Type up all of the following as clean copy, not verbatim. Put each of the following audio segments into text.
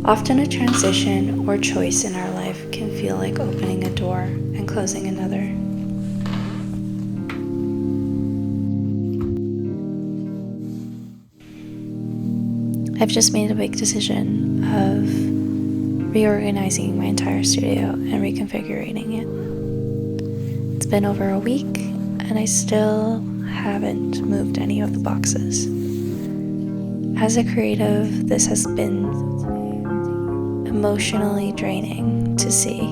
Often a transition or choice in our life can feel like opening a door and closing another. I've just made a big decision of reorganizing my entire studio and reconfiguring it. It's been over a week and I still haven't moved any of the boxes. As a creative, this has been emotionally draining to see.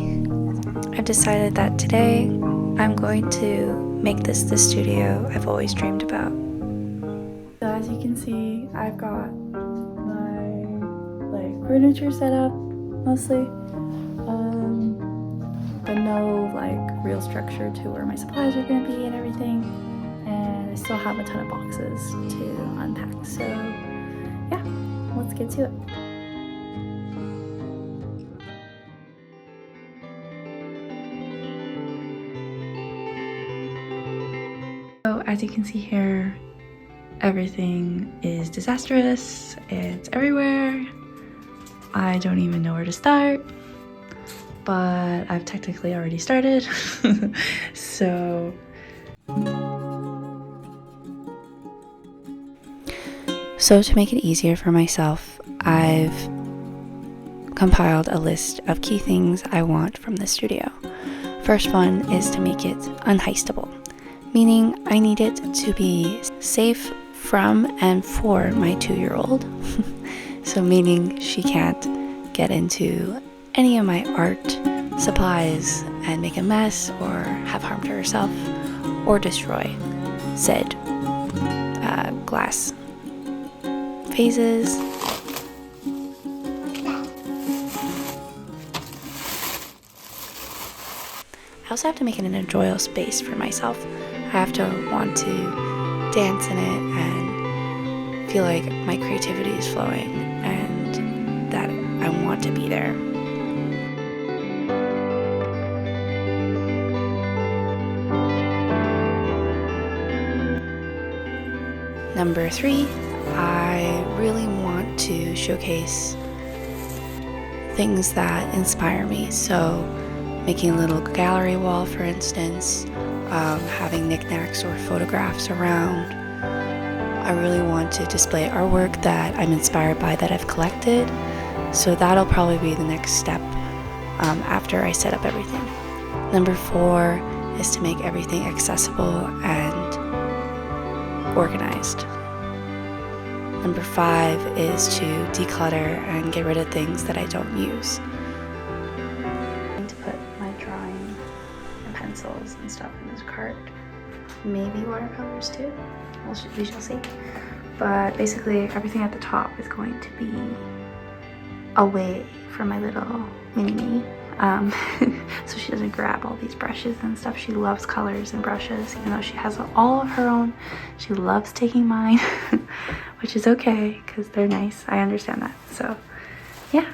I've decided that today I'm going to make this the studio I've always dreamed about. So as you can see, I've got my furniture set up mostly, but no real structure to where my supplies are going to be and everything. And I still have a ton of boxes to unpack. So yeah, let's get to it. So as you can see here, everything is disastrous. It's everywhere. I don't even know where to start, but I've technically already started. So to make it easier for myself, I've compiled a list of key things I want from the studio. First one is to make it unheistable, meaning I need it to be safe from and for my 2-year-old. So meaning she can't get into any of my art supplies and make a mess or have harm to herself or destroy said glass vases. I also have to make it an enjoyable space for myself. I have to want to dance in it and feel like my creativity is flowing and that I want to be there. Number 3, I really want to showcase things that inspire me. So making a little gallery wall, for instance, having knickknacks or photographs around. I really want to display artwork that I'm inspired by that I've collected. So that'll probably be the next step after I set up everything. Number 4 is to make everything accessible and organized. Number 5 is to declutter and get rid of things that I don't use. To put my drawing and pencils and stuff in this cart. Maybe watercolors too. We shall see. But basically everything at the top is going to be away from my little mini-me. So she doesn't grab all these brushes and stuff. She loves colors and brushes, even though she has all of her own. She loves taking mine, which is okay because they're nice. I understand that. So yeah.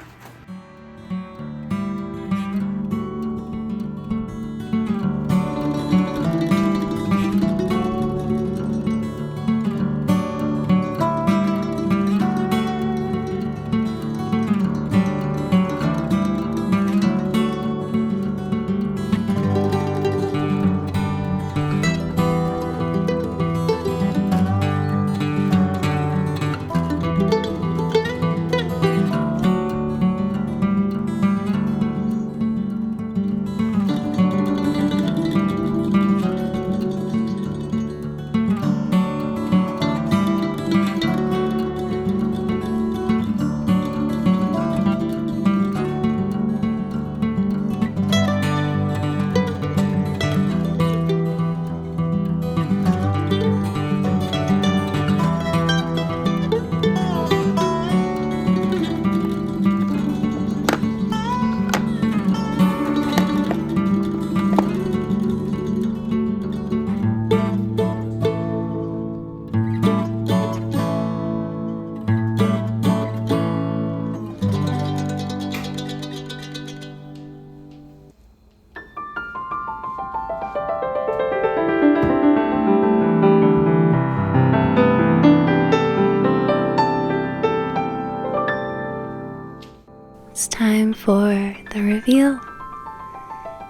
It's time for the reveal.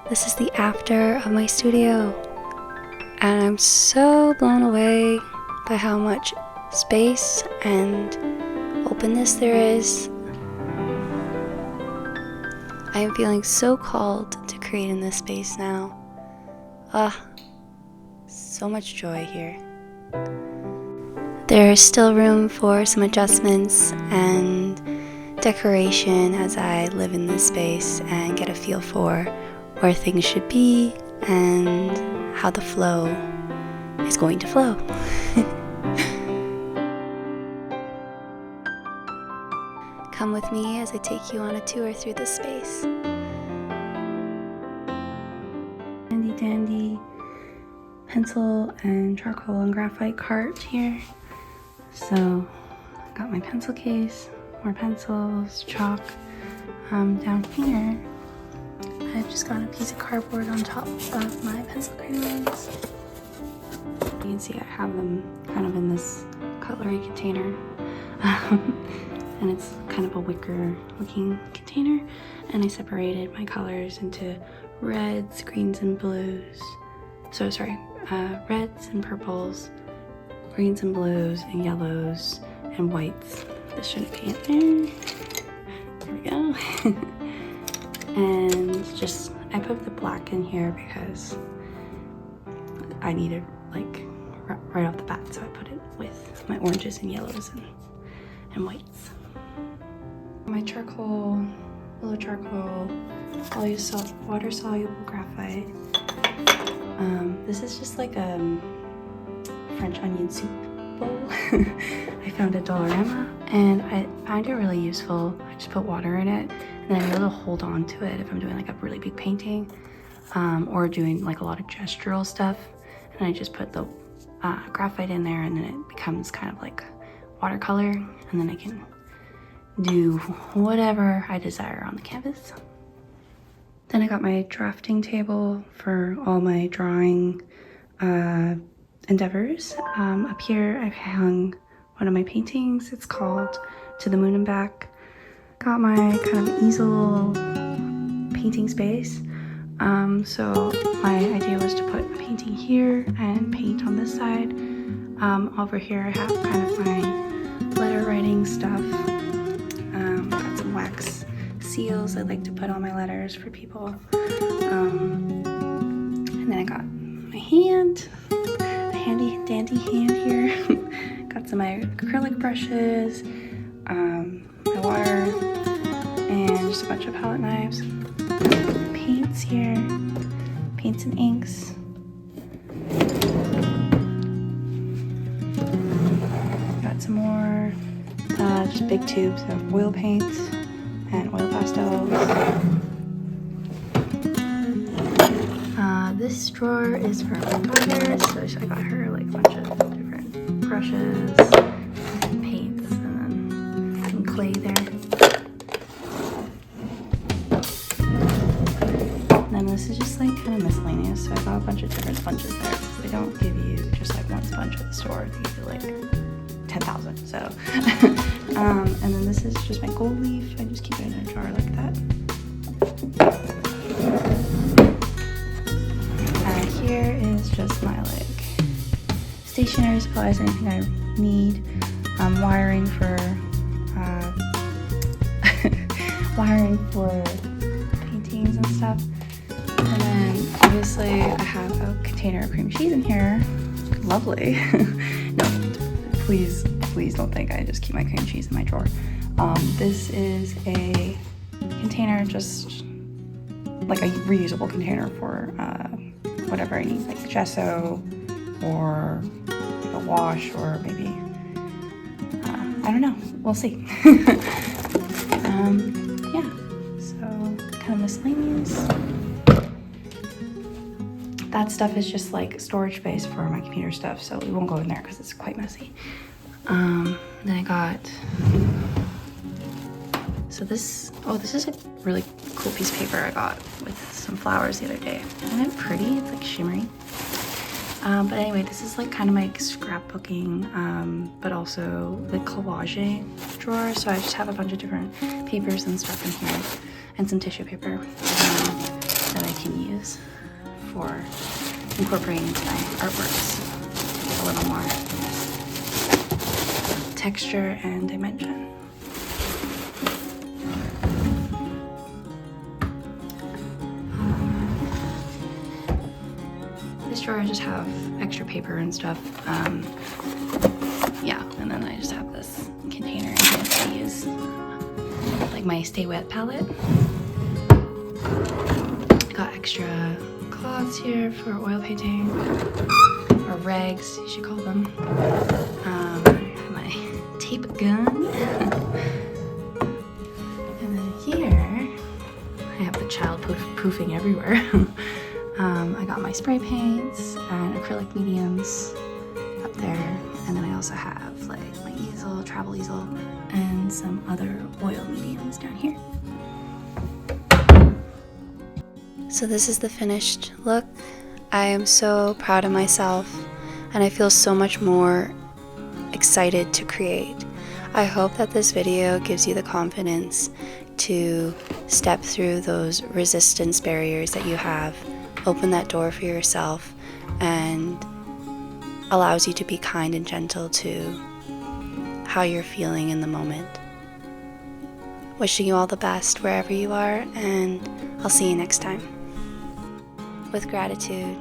This is the after of my studio, and I'm so blown away by how much space and openness there is. I am feeling so called to create in this space now. So much joy here. There is still room for some adjustments and decoration as I live in this space and get a feel for where things should be and how the flow is going to flow. Come with me as I take you on a tour through this space. Handy dandy pencil and charcoal and graphite cart here. So I got my pencil case, more pencils, chalk. Down here I've just got a piece of cardboard on top of my pencil crayons. You can see I have them kind of in this cutlery container. And it's kind of a wicker looking container, and I separated my colors into reds, greens, and blues. Reds and purples, greens and blues, and yellows and whites. This shouldn't be in there. There we go. And just, I put the black in here because I needed like right off the bat, so I put it with my oranges and yellows and whites. My charcoal, willow charcoal, I'll use water-soluble graphite. This is just like a French onion soup bowl. I found at Dollarama, and I find it really useful. I just put water in it, and then I'm able to hold on to it if I'm doing like a really big painting, or doing like a lot of gestural stuff. And I just put the graphite in there, and then it becomes kind of like watercolor, and then I can do whatever I desire on the canvas. Then I got my drafting table for all my drawing endeavors. Up here I've hung one of my paintings. It's called To the Moon and Back. Got my kind of easel painting space. So my idea was to put a painting here and paint on this side. Over here I have kind of my letter writing stuff. Got some wax seals I like to put on my letters for people. And then I got my hand, a handy dandy hand here. Got some of my acrylic brushes, my water, and just a bunch of palette knives. Paints here, paints and inks. Got some more just big tubes of oil paints and oil pastels. This drawer is for my daughter, so I got her like a bunch of different brushes and paints, and then some clay there. And then this is just like kind of miscellaneous, so I got a bunch of different sponges there, because they don't give you just like one sponge at the store, they give you like 10,000, so. And then this is just my gold leaf. I just keep it in a jar like that. Here is just my like stationery supplies, anything I need. Wiring for paintings and stuff. And then obviously I have a container of cream cheese in here. Lovely. No, please don't think I just keep my cream cheese in my drawer. This is a container, just like a reusable container for whatever I need, like gesso or like a wash, or maybe I don't know, we'll see. Yeah, so kind of miscellaneous. That stuff is just like storage space for my computer stuff, so we won't go in there because it's quite messy. Then I got, so this is a really cool piece of paper I got with some flowers the other day. Isn't it pretty? It's like shimmery. But anyway, this is like kind of my scrapbooking, but also the collage drawer. So I just have a bunch of different papers and stuff in here, and some tissue paper that I can use for incorporating into my artworks a little more texture and dimension. This drawer I just have extra paper and stuff. Yeah, and then I just have this container in here that I use, like my Stay Wet palette. I got extra cloths here for oil painting, or rags, you should call them. My tape gun. And then here, I have the child poofing everywhere. I got my spray paints and acrylic mediums up there, and then I also have like my easel, travel easel, and some other oil mediums down here. So this is the finished look. I am so proud of myself, and I feel so much more excited to create. I hope that this video gives you the confidence to step through those resistance barriers that you have, open that door for yourself, and allows you to be kind and gentle to how you're feeling in the moment. Wishing you all the best wherever you are, and I'll see you next time. With gratitude.